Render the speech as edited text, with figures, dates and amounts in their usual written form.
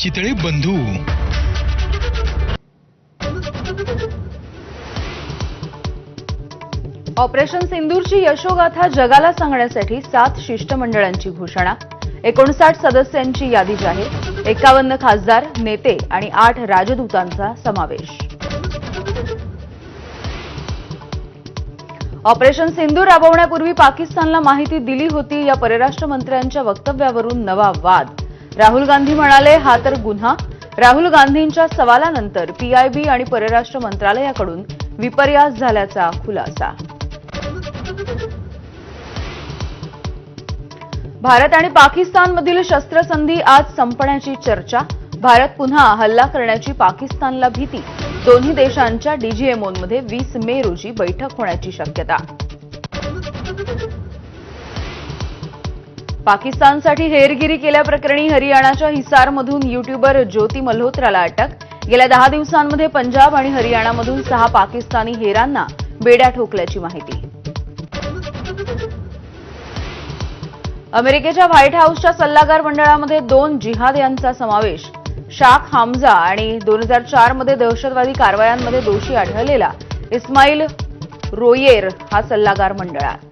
चितळे बंधू. ऑपरेशन सिंदूरची यशोगाथा जगाला सांगण्यासाठी 7 शिष्टमंडळांची घोषणा. 59 सदस्यांची यादी जाहीर. 51 खासदार, नेते आणि 8 राजदूतांचा समावेश. ऑपरेशन सिंदूर राबवण्यापूर्वी पाकिस्तानला माहिती दिली होती या परराष्ट्र मंत्र्यांच्या वक्तव्यावरून नवा वाद. राहुल गांधी म्हणाले, हा तर गुन्हा. राहुल गांधींच्या सवालानंतर पीआयबी आणि परराष्ट्र मंत्रालयाकडून विपर्यास झाल्याचा खुलासा. भारत आणि पाकिस्तानमधील शस्त्रसंधी आज संपण्याची चर्चा. भारत पुन्हा हल्ला करण्याची पाकिस्तानला भीती. दोन्ही देशांच्या डीजीएमओमध्ये 20 मे रोजी बैठक होण्याची शक्यता. पाकिस्तानसाठी हेरगिरी केल्याप्रकरणी हरियाणाच्या हिसारमधून युट्यूबर ज्योती मल्होत्राला अटक. गेल्या 10 दिवसांमध्ये पंजाब आणि हरियाणामधून 6 पाकिस्तानी हेरांना बेड्या ठोकल्याची माहिती. अमेरिकेच्या व्हाईट हाऊसच्या सल्लागार मंडळामध्ये 2 जिहाद यांचा समावेश. शाख हमजा आणि 2004 मध्ये दहशतवादी कारवायांमध्ये दोषी आढळलेला इस्माईल रोयेर हा सल्लागार मंडळात.